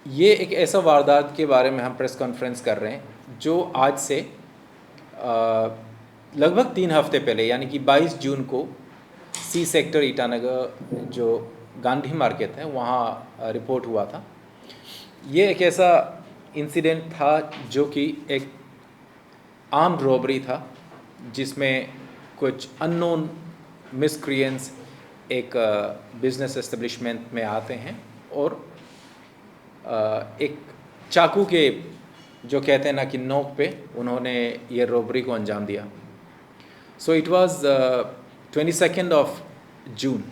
ये एक ऐसा वारदात के बारे में हम प्रेस कॉन्फ्रेंस कर रहे हैं जो आज से लगभग 3 हफ्ते पहले यानी कि 22 जून को सी सेक्टर ईटानगर जो गांधी मार्केट है वहाँ रिपोर्ट हुआ था। ये एक ऐसा इंसिडेंट था जो कि एक आर्म्ड रॉबरी था जिसमें कुछ अननोन मिसक्रिएंट्स एक बिजनेस एस्टेब्लिशमेंट में आते हैं और एक चाकू के जो कहते हैं ना कि नोक पे उन्होंने ये रॉबरी को अंजाम दिया। So it was 22nd of June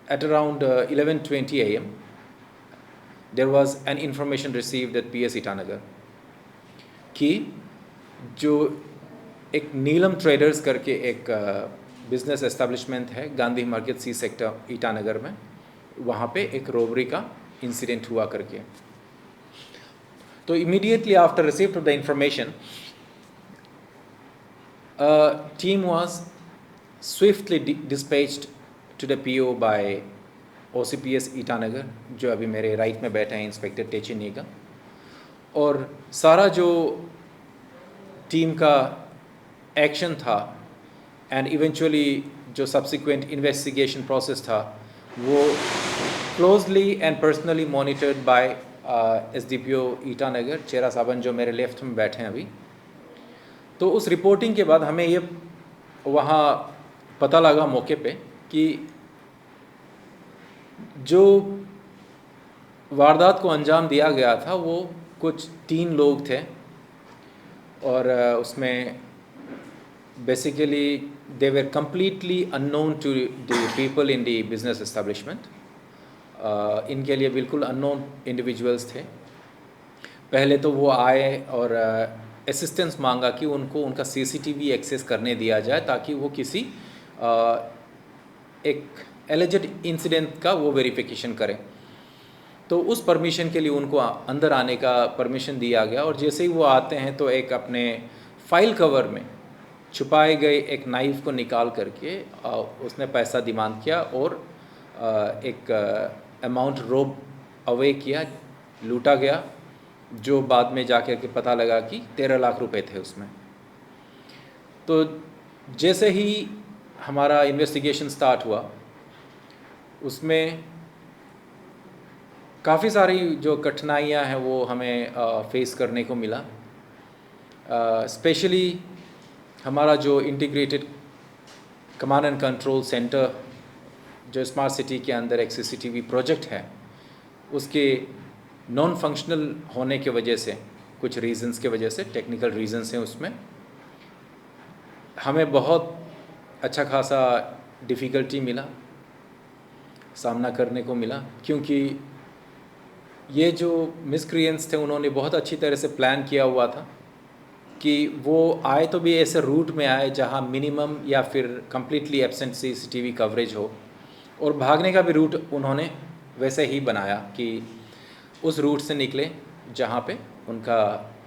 at around 11:20 a.m. there was an information received at PS Itanagar कि जो एक नीलम ट्रेडर्स करके एक बिजनेस एस्टेब्लिशमेंट है Gandhi market C sector Itanagar में, वहाँ पे एक रॉबरी का इंसिडेंट हुआ करके। तो immediately after receipt of the information, a team was swiftly dispatched to the PO by OCPS Itanagar, जो अभी मेरे राइट में बैठे हैं इंस्पेक्टर टेचिनी का, और सारा जो टीम का एक्शन था एंड इवेंचुअली जो सब्सिक्वेंट इन्वेस्टिगेशन प्रोसेस था वो closely and personally monitored by SDPO Itanagar Chera Saban जो मेरे लेफ्ट में बैठे हैं अभी। तो उस रिपोर्टिंग के बाद हमें ये वहाँ पता लगा मौके पे कि जो वारदात को अंजाम दिया गया था वो कुछ 3 लोग थे और उसमें basically they were completely unknown to the people in the business establishment. इनके लिए बिल्कुल अननोन इंडिविजुअल्स थे। पहले तो वो आए और असिस्टेंस मांगा कि उनको उनका CCTV एक्सेस करने दिया जाए ताकि वो किसी एक एलिजेड इंसिडेंट का वो वेरिफिकेशन करें। तो उस परमिशन के लिए उनको अंदर आने का परमिशन दिया गया और जैसे ही वो आते हैं तो एक अपने फाइल कवर में छुपाए गए एक नाइफ़ को निकाल करके उसने पैसा डिमांड किया और एक अमाउंट रोब अवे किया, लूटा गया, जो बाद में जाकर के पता लगा कि 13 लाख रुपए थे उसमें। तो जैसे ही हमारा इन्वेस्टिगेशन स्टार्ट हुआ उसमें काफ़ी सारी जो कठिनाइयां हैं वो हमें फेस करने को मिला। स्पेशली हमारा जो integrated command and control centre जो स्मार्ट सिटी के अंदर एक CCTV प्रोजेक्ट है उसके नॉन फंक्शनल होने के वजह से, कुछ रीजंस के वजह से, टेक्निकल रीजंस हैं उसमें, हमें बहुत अच्छा खासा डिफ़िकल्टी मिला, सामना करने को मिला, क्योंकि ये जो मिसक्रिएंट्स थे उन्होंने बहुत अच्छी तरह से प्लान किया हुआ था कि वो आए तो भी ऐसे रूट में आए जहाँ मिनिमम या फिर कम्प्लीटली एब्सेंट CCTV कवरेज हो, और भागने का भी रूट उन्होंने वैसे ही बनाया कि उस रूट से निकले जहाँ पे उनका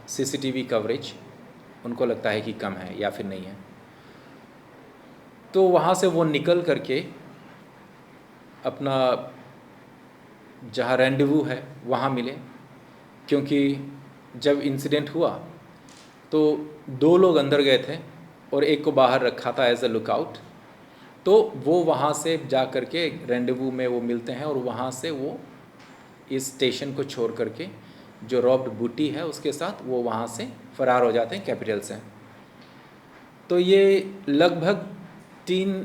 CCTV कवरेज उनको लगता है कि कम है या फिर नहीं है। तो वहाँ से वो निकल करके अपना जहाँ रेंडेवू है वहाँ मिले, क्योंकि जब इंसिडेंट हुआ तो 2 लोग अंदर गए थे और एक को बाहर रखा था एज अ लुकआउट। तो वो वहाँ से जा कर के रेंडेवू में वो मिलते हैं और वहाँ से वो इस स्टेशन को छोड़ करके जो रॉब्ड बूटी है उसके साथ वो वहाँ से फ़रार हो जाते हैं कैपिटल से। तो ये लगभग 3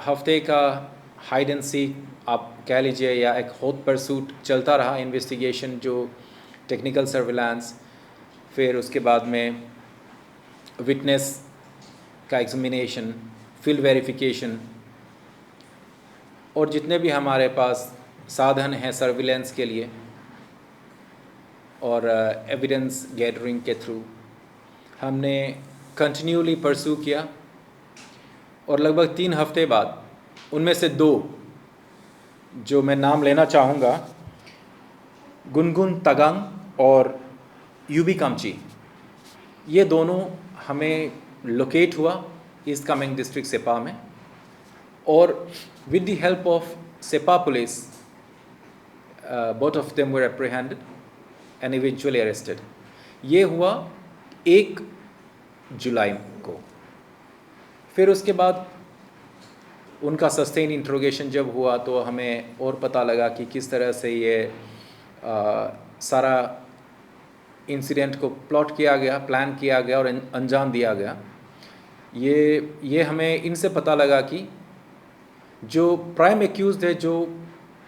हफ्ते का हाइड एंड सीक आप कह लीजिए या एक हॉट परसूट चलता रहा। इन्वेस्टिगेशन, जो टेक्निकल सर्विलांस, फिर उसके बाद में विटनेस का एग्जामिनेशन, फील्ड वेरिफिकेशन, और जितने भी हमारे पास साधन हैं सर्विलेंस के लिए और एविडेंस गैदरिंग के थ्रू हमने कंटिन्यूली परसू किया। और लगभग 3 हफ्ते बाद उनमें से 2 जो मैं नाम लेना चाहूँगा, गुनगुन तगांग और यूबी कामची, ये दोनों हमें लोकेट हुआ ईस्ट कामेंग डिस्ट्रिक्ट सेपा में, और with the help of Seppa police both of them were apprehended and eventually arrested. ये हुआ 1 जुलाई को। फिर उसके बाद उनका सस्टेन इंट्रोगेशन जब हुआ तो हमें और पता लगा कि किस तरह से ये सारा इंसिडेंट को प्लॉट किया गया, प्लान किया गया और अंजाम दिया गया। ये हमें इनसे पता लगा कि जो प्राइम एक्यूज्ड है, जो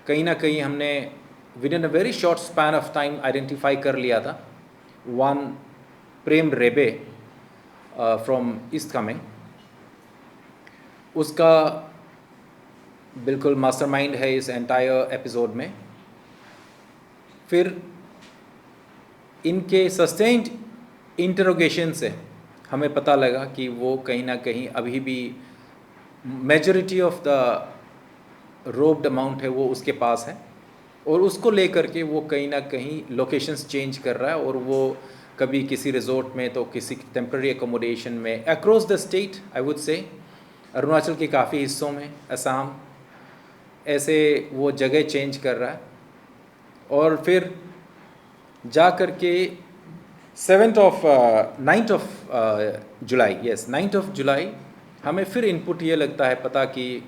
कहीं ना कहीं हमने within a very short span of time identify कर लिया था, one Prem Rebe from east Kameng, उसका बिल्कुल मास्टरमाइंड है इस एंटायर एपिसोड में। फिर इनके सस्टेन्ड इंटरोगेशन से हमें पता लगा कि वो कहीं ना कहीं अभी भी majority of the robed amount है वो उसके पास है, और उसको लेकर के वो कहीं ना कहीं लोकेशंस चेंज कर रहा है, और वो कभी किसी रिजॉर्ट में तो किसी टेम्प्रेरी एकोमोडेशन में across the state, I would say Arunachal के काफ़ी हिस्सों में, असम, ऐसे वो जगह चेंज कर रहा है। और फिर जा कर के 9th of July, yes 9th of जुलाई हमें फिर इनपुट ये लगता है पता कि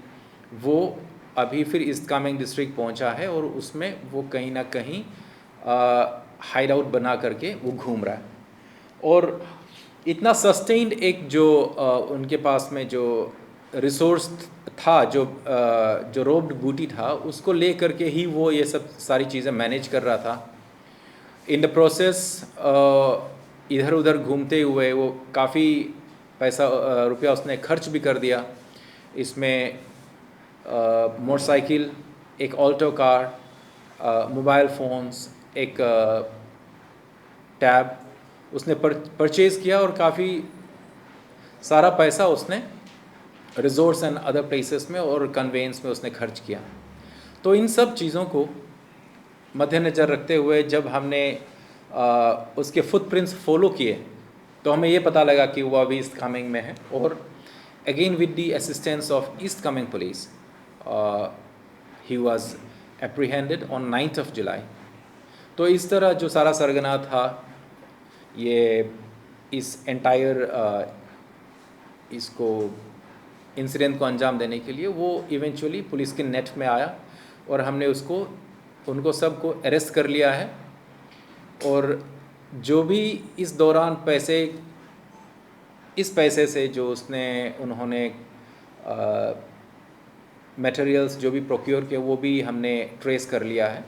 वो अभी फिर ईस्ट कामेंग डिस्ट्रिक्ट पहुंचा है, और उसमें वो कहीं ना कहीं हाइड आउट बना करके वो घूम रहा है। और इतना सस्टेन्ड एक जो उनके पास में जो रिसोर्स था, जो रोब्ड बूटी था, उसको ले करके ही वो ये सब सारी चीज़ें मैनेज कर रहा था। इन द प्रोसेस इधर उधर घूमते हुए वो काफ़ी पैसा रुपया उसने खर्च भी कर दिया। इसमें मोटरसाइकिल, एक ऑल्टो कार, मोबाइल फ़ोन्स, एक टैब उसने परचेज़ किया, और काफ़ी सारा पैसा उसने रिजॉर्ट्स एंड अदर प्लेसेस में और कन्वेंस में उसने खर्च किया। तो इन सब चीज़ों को मद्देनज़र रखते हुए जब हमने उसके फुटप्रिंट्स फॉलो किए तो हमें ये पता लगा कि वो अभी ईस्ट कामेंग में है, और again with the assistance of east Kameng police he was apprehended on 9th of July. तो इस तरह जो सारा सरगना था ये इस एंटायर इसको इंसिडेंट को अंजाम देने के लिए, वो इवेंचुअली पुलिस के नेट में आया, और हमने उनको सबको अरेस्ट कर लिया है। और जो भी इस दौरान इस पैसे से जो उन्होंने मटेरियल्स जो भी प्रोक्योर किए वो भी हमने ट्रेस कर लिया है,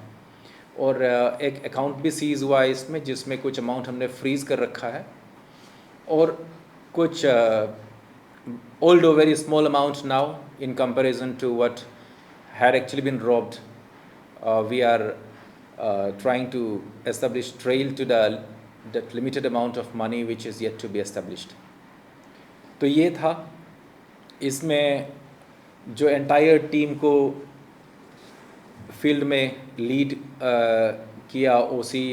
और एक अकाउंट भी सीज़ हुआ है इसमें, जिसमें कुछ अमाउंट हमने फ्रीज़ कर रखा है, और कुछ although very small amount now in comparison to what had actually been robbed, we are trying to establish trail to that limited amount of money which is yet to be established. तो ये था इसमें जो entire team को field में lead किया ओसी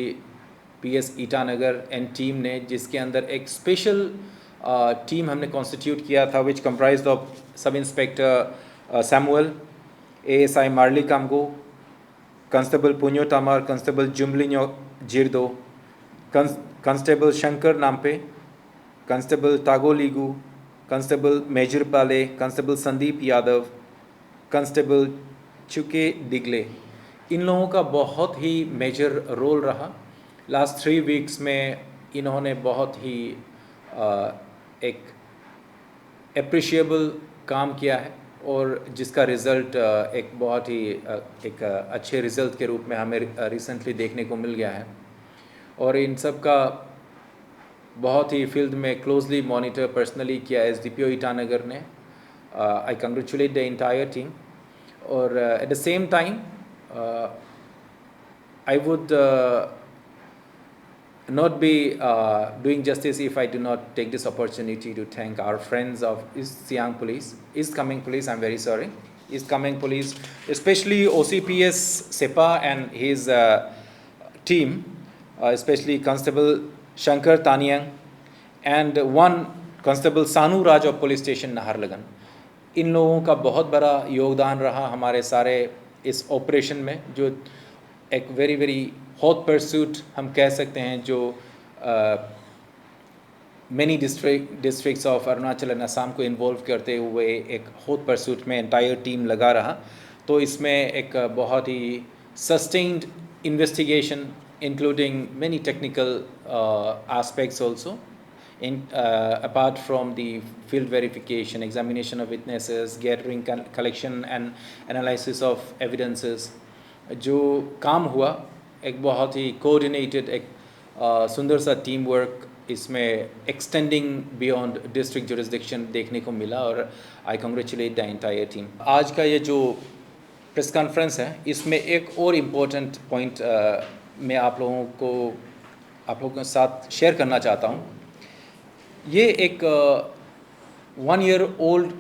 PS Itanagar and team ने, जिसके अंदर एक स्पेशल टीम हमने कॉन्स्टिट्यूट किया था which comprised of sub inspector Samuel, ASI Marli Kamgo, constable Punyo Tamar, constable Jumlinyo Jirdo, constable Shankar Nampe, constable Tago Ligu, constable Major Pale, constable Sandeep Yadav, constable Chuke Digle. इन लोगों का बहुत ही मेजर रोल रहा। लास्ट 3 वीक्स में इन्होंने बहुत ही एक एप्रिशिएबल काम किया है, और जिसका रिज़ल्ट एक बहुत ही एक अच्छे रिज़ल्ट के रूप में हमें रिसेंटली देखने को मिल गया है। और इन सब का बहुत ही फील्ड में क्लोजली मॉनिटर पर्सनली किया एसडीपीओ ईटानगर ने। I congratulate the entire team, और at the same time I would not be doing justice if I do not take this opportunity to thank our friends of East Kaméng Police, I'm very sorry, East Kaméng Police, especially OCPS Sepa and his team, especially Constable Shankar Tanyang and one Constable Sanu Raj of Police Station Naharlagan. इन लोगों का बहुत बड़ा योगदान रहा हमारे सारे इस operation में, जो एक वेरी हॉट परसूट हम कह सकते हैं, जो many districts of Arunachal and Assam को इन्वॉल्व करते हुए एक हॉट परसूट में एंटायर टीम लगा रहा। तो इसमें एक बहुत ही sustained investigation including many technical aspects also, apart from the field verification, examination of witnesses, gathering, collection and analysis of evidences, जो काम हुआ एक बहुत ही कोऑर्डिनेटेड, एक सुंदर सा टीम वर्क इसमें एक्सटेंडिंग बियॉन्ड डिस्ट्रिक्ट जुरिस्डिक्शन देखने को मिला, और I congratulate the entire team. आज का ये जो प्रेस कॉन्फ्रेंस है, इसमें एक और इम्पोर्टेंट पॉइंट मैं आप लोगों के साथ शेयर करना चाहता हूँ। ये एक 1 year ओल्ड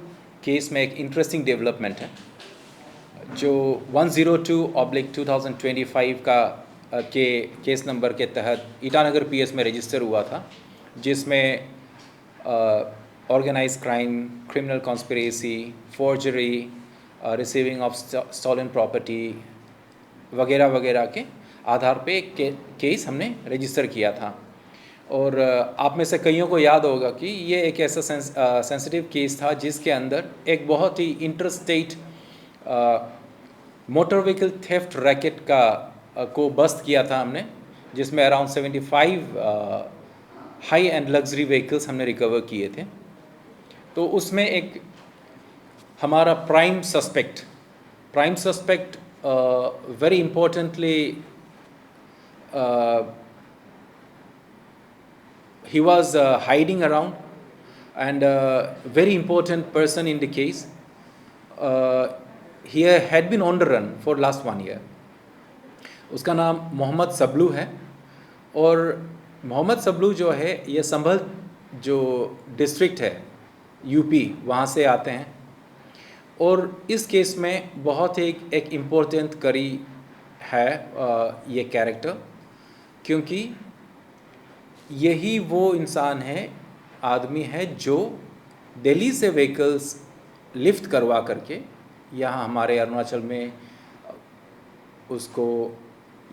केस में एक इंटरेस्टिंग डेवलपमेंट है, जो 102/2025 का के केस नंबर के तहत ईटानगर पीएस में रजिस्टर हुआ था, जिसमें organised crime, criminal conspiracy, forgery, receiving of stolen property वगैरह वगैरह के आधार पे एक केस हमने रजिस्टर किया था। और आप में से कईयों को याद होगा कि ये एक ऐसा सेंसिटिव केस था जिसके अंदर एक बहुत ही interstate motor vehicle theft racket को बस्ट किया था हमने, जिसमें around 75 high end luxury vehicles हमने रिकवर किए थे। तो उसमें एक हमारा prime suspect very importantly, he was hiding around, and a very important person in the case. He had been on the run for last 1 year. उसका नाम मोहम्मद सबलू है, और मोहम्मद सबलू जो है ये संभल जो डिस्ट्रिक्ट है यूपी, वहाँ से आते हैं। और इस केस में बहुत एक इम्पोर्टेंट कड़ी है ये कैरेक्टर, क्योंकि यही वो इंसान है, आदमी है, जो दिल्ली से व्हीकल्स लिफ्ट करवा करके यहाँ हमारे अरुणाचल में उसको,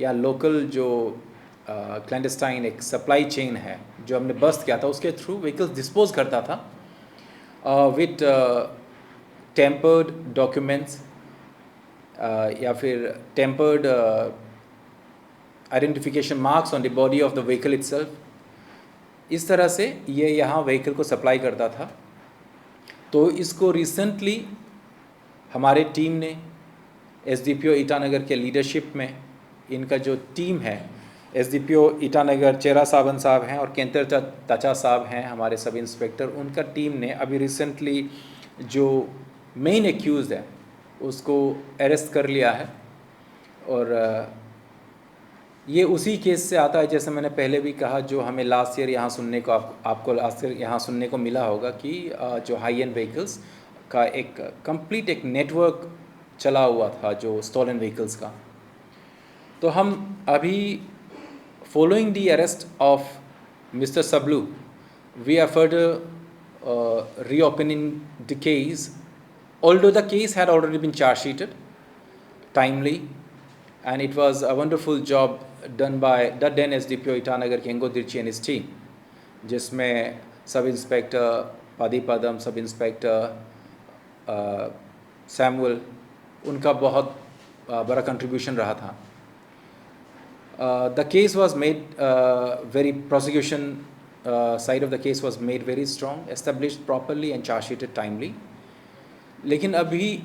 या लोकल जो क्लैंडस्टाइन एक सप्लाई चेन है जो हमने बस्ट किया था, उसके थ्रू व्हीकल्स डिस्पोज करता था विथ टेम्पर्ड डॉक्यूमेंट्स या फिर tempered identification marks on the body of the vehicle itself. इस तरह से ये यहाँ व्हीकल को सप्लाई करता था। तो इसको रिसेंटली हमारे टीम ने एसडीपीओ ईटानगर के लीडरशिप में, इनका जो टीम है, एसडीपीओ ईटानगर चेरा सावन साहब हैं और केंतर तचा साहब हैं हमारे सब इंस्पेक्टर, उनका टीम ने अभी रिसेंटली जो मेन एक्यूज़ है उसको अरेस्ट कर लिया है। और ये उसी केस से आता है, जैसे मैंने पहले भी कहा, जो हमें लास्ट ईयर यहाँ सुनने को आपको लास्ट ईयर यहाँ सुनने को मिला होगा कि जो हाई एंड व्हीकल्स का एक कंप्लीट एक नेटवर्क चला हुआ था जो स्टॉलन व्हीकल्स का। तो हम अभी following the arrest of mister Sablu, we are further reopening the case, although the case had already been charge sheeted timely, and it was a wonderful job done by the then SDPO Itanagar Kengo Dirchi and his team, जिसमें sub inspector पादीपदम, सब inspector Samuel, उनका बहुत बड़ा contribution रहा था। The case was made very prosecution side of the case was made very strong, established properly and charge sheeted timely. लेकिन अभी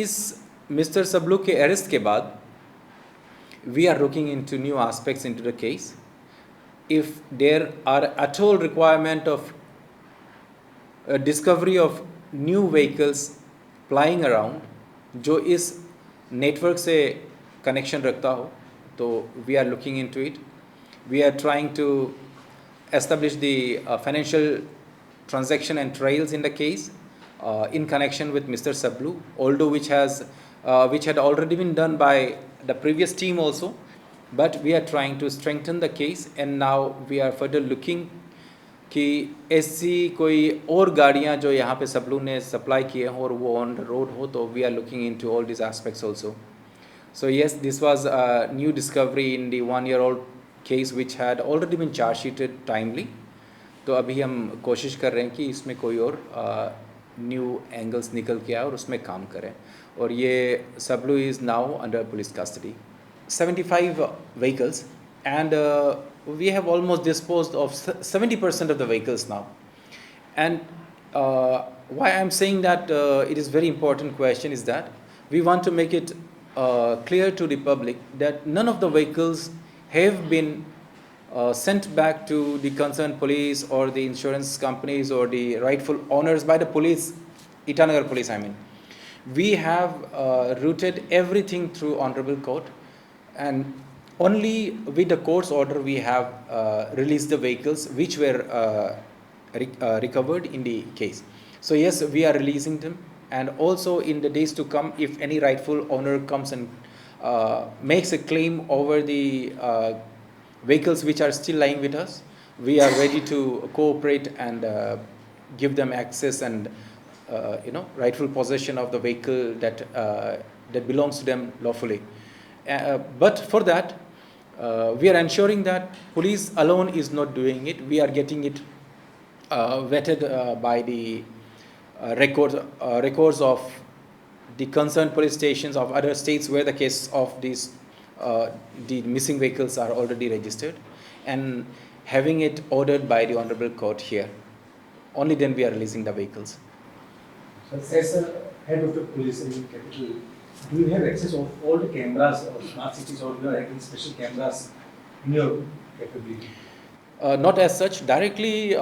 इस मिस्टर सबलू के अरेस्ट के बाद we are looking into new aspects into the case. If there are at all requirement of discovery of new vehicles flying around जो इस network से connection रखता हो, तो we are looking into it. We are trying to establish the financial transaction and trails in the case in connection with Mr. Sablu, although which had already been done by the previous team also, but we are trying to strengthen the case, and now we are further looking कि ऐसी कोई और गाड़ियाँ जो यहाँ पे सबलू ने supply किए हों और वो ऑन द रोड हो, तो we are looking into all this aspects also. So yes, this was a new discovery in the 1-year-old case which had already been charge sheeted timely. तो अभी हम कोशिश कर रहे हैं कि इसमें कोई और न्यू एंगल्स निकल के आए और उसमें काम करें. और ये सबलू is now under police custody. 75 vehicles, and we have almost disposed of 70% of the vehicles now. And why I'm saying that it is very important question is that we want to make it clear to the public that none of the vehicles have been sent back to the concerned police or the insurance companies or the rightful owners by the police, Itanagar police I mean. We have routed everything through honorable court, and only with the court's order we have released the vehicles which were recovered in the case. So yes, we are releasing them, and also in the days to come, if any rightful owner comes and makes a claim over the vehicles which are still lying with us, we are ready to cooperate and give them access and rightful possession of the vehicle that belongs to them lawfully. But for that, we are ensuring that police alone is not doing it. We are getting it vetted by the records of the concerned police stations of other states where the case of these the missing vehicles are already registered, and having it ordered by the honorable court here. Only then we are releasing the vehicles. So, as a head of the police in capital, do you have access of all the cameras of smart cities, or you are having special cameras in your capability? Not as such directly.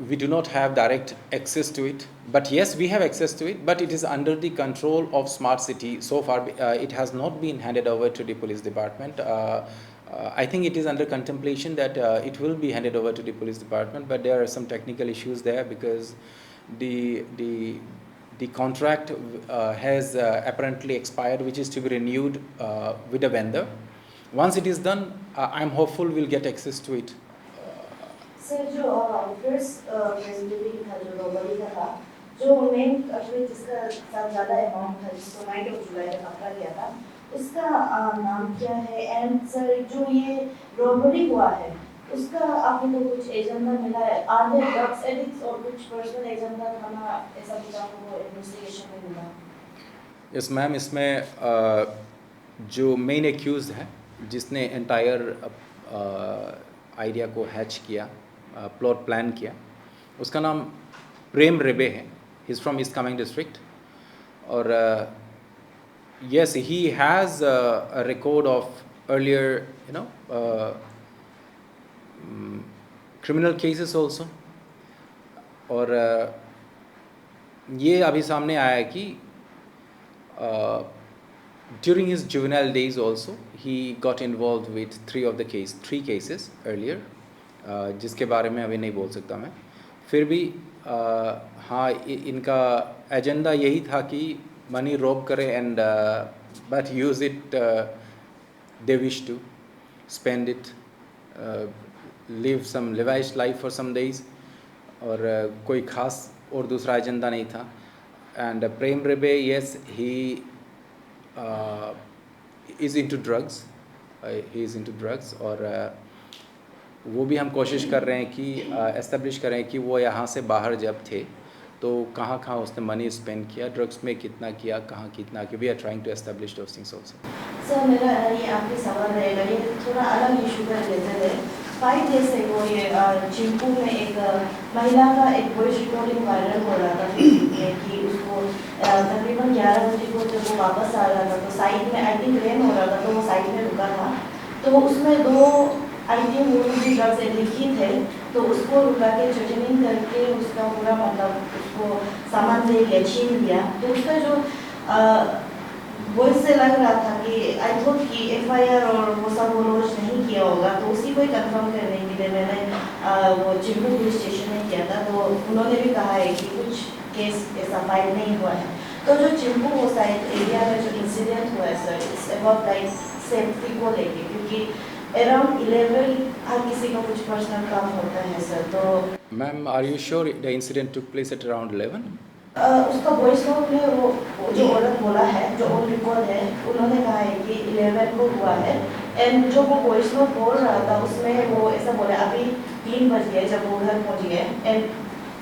We do not have direct access to it, but yes, we have access to it, but it is under the control of smart city. So far it has not been handed over to the police department. I think it is under contemplation that it will be handed over to the police department, but there are some technical issues there because the contract has apparently expired, which is to be renewed with a vendor. Once it is done, I'm hopeful we'll get access to it. Sir जो first प्रेजेंटेटिव था जो robbery का था, जो main जिसका साथ ज़्यादा amount था जिसको 9 जुलाई में पकड़ा गया था, उसका नाम क्या है? एंड सर जो ये रॉबरी हुआ है उसका आपने तो कुछ एजेंडा मिला है? आर देयर ड्रग्स एडिक्ट्स और कुछ पर्सनल एजेंडा खाना ऐसा कुछ आपको इन्वेस्टिगेशन में मिला? यस मैम, इसमें जो मेन एक्यूज है जिसने एंटायर आइडिया को हैच किया, प्लॉट प्लान किया, उसका नाम प्रेम रेबे है. He is from east Kameng district, और yes, he has a record of earlier criminal cases also. और ये अभी सामने आया है कि during his juvenile days also he got involved with 3 cases earlier, जिसके बारे में अभी नहीं बोल सकता मैं. फिर भी हाँ, इनका एजेंडा यही था कि मनी रोब करे and but use it, they wish to spend it, live some lavish life for some days, और कोई ख़ास और दूसरा एजेंडा नहीं था. And Prem Rebe, yes, he is into drugs, he is into drugs. और वो भी हम कोशिश कर रहे हैं कि एस्टेब्लिश करें कि वो यहाँ से बाहर जब थे तो कहाँ कहाँ उसने मनी स्पेंड किया, ड्रग्स में कितना किया, कहाँ कितना किया. We are trying to establish those things also. Sir मेरा ये आपके सवाल रहेगा, ये थोड़ा अलग इशू का रिलेटेड है. 5 डेज अगो ये चिंपू में एक महिला का एक वॉइस रिकॉर्डिंग वायरल हो रहा था फेसबुक में कि उसको तकरीबन 11 बजे को जब वो वापस आ रहा था तो साइड में आई थिंक रेन हो रहा था तो वो साइड में रुका था, तो उसमें 2 आई थिंक वो भी ड्रग्स लिखी थे, तो उसको रुका के चटनिंग करके उसका पूरा मतलब उसको सामान से लिया, छीन लिया. तो उसका जो वॉइस से लग रहा था कि आई थॉट कि एफआईआर और वो सब वो लॉन्च नहीं किया होगा, तो उसी को ही कंफर्म करने के लिए मैंने वो चिंपू पुलिस स्टेशन में किया था. तो उन्होंने भी कहा है कि कुछ केस ऐसा फाइल नहीं हुआ है. तो जो चिंपू वो साइड एरिया में जो इंसिडेंट हुआ है sir, it's about like safety को लेके, क्योंकि अराउंड 11 हर किसी का कुछ पर्सनल काम होता है सर. तो ma'am, are you sure the incident took place at around 11? उसका वॉइस नोट में वो जो औरत बोला है, जो ऑन रिकॉर्ड है, उन्होंने कहा है कि 11 को हुआ है। एंड जो वो वॉइस नोट बोल रहा था उसमें वो ऐसा बोला अभी 3 बज गए जब वो घर पहुंची है। And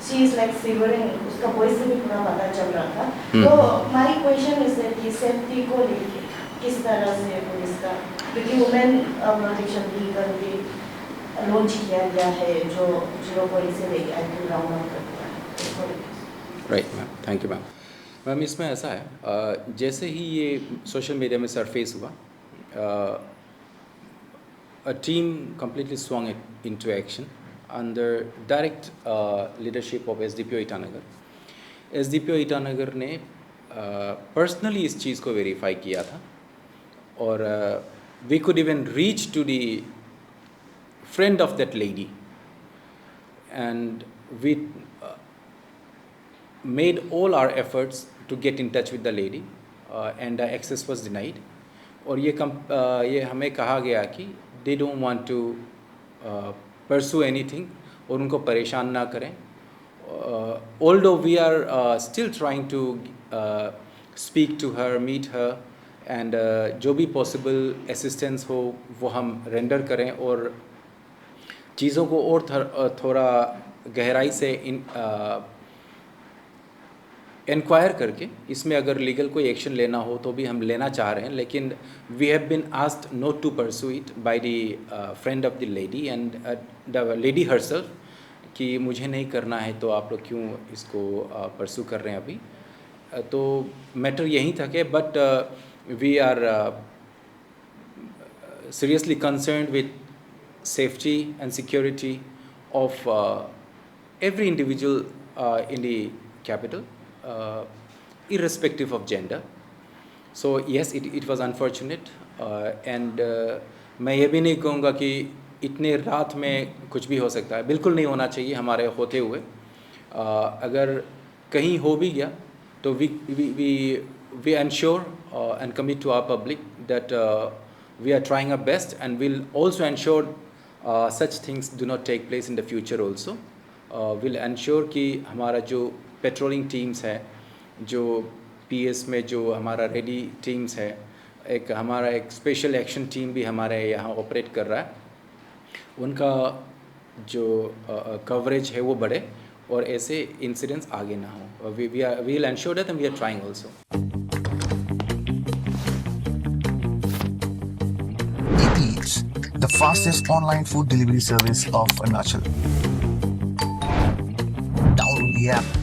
she is like shivering, उसका वॉइस से भी पूरा पता चल रहा था। तो माय क्वेश्चन इज कि सेफ्टी को लेके किस तरह से पुलिस का, क्योंकि वुमेन प्रोटेक्शन व्हीकल भी लॉन्च किया गया है जो 0 से लेके आई राउंड अप करता है। Right ma'am, thank you ma'am. Ma'am इसमें ऐसा है, जैसे ही ये सोशल मीडिया में सरफेस हुआ, a team completely swung it into action under direct leadership of SDPO Itanagar. SDPO Itanagar ने पर्सनली इस चीज़ को वेरीफाई किया था और we could even reach to the friend of that lady and we made all our efforts to get in touch with the lady and access was denied। और ये हमें कहा गया कि they don't want to pursue anything और उनको परेशान ना करें। Although we are still trying to speak to her, meet her and जो भी possible assistance हो वो हम render करें और चीज़ों को और थोड़ा गहराई से इंक्वायर करके इसमें अगर लीगल कोई एक्शन लेना हो तो भी हम लेना चाह रहे हैं। लेकिन we have been asked not to pursue it by the friend of the lady and the lady herself कि मुझे नहीं करना है तो आप लोग क्यों इसको परसू कर रहे हैं अभी। तो मैटर यही था कि but we are seriously concerned with safety and security of every individual in the capital, irrespective of gender. So yes, it was unfortunate and मैं ये भी नहीं कहूँगा कि इतने रात में कुछ भी हो सकता है, बिल्कुल नहीं होना चाहिए हमारे होते हुए। अगर कहीं हो भी गया तो we ensure and commit to our public that we are trying our best and we'll also ensure such things do not take place in the future also। Will ensure कि हमारा जो पेट्रोलिंग टीम्स है, जो PS में जो हमारा ready teams है, हमारा एक स्पेशल एक्शन टीम भी हमारे यहाँ ऑपरेट कर रहा है, उनका जो कवरेज है वो बढ़े और ऐसे इंसिडेंट्स आगे ना हो। We will ensure that and we are trying also. Eats, the fastest online food delivery service of Arunachal. Download the app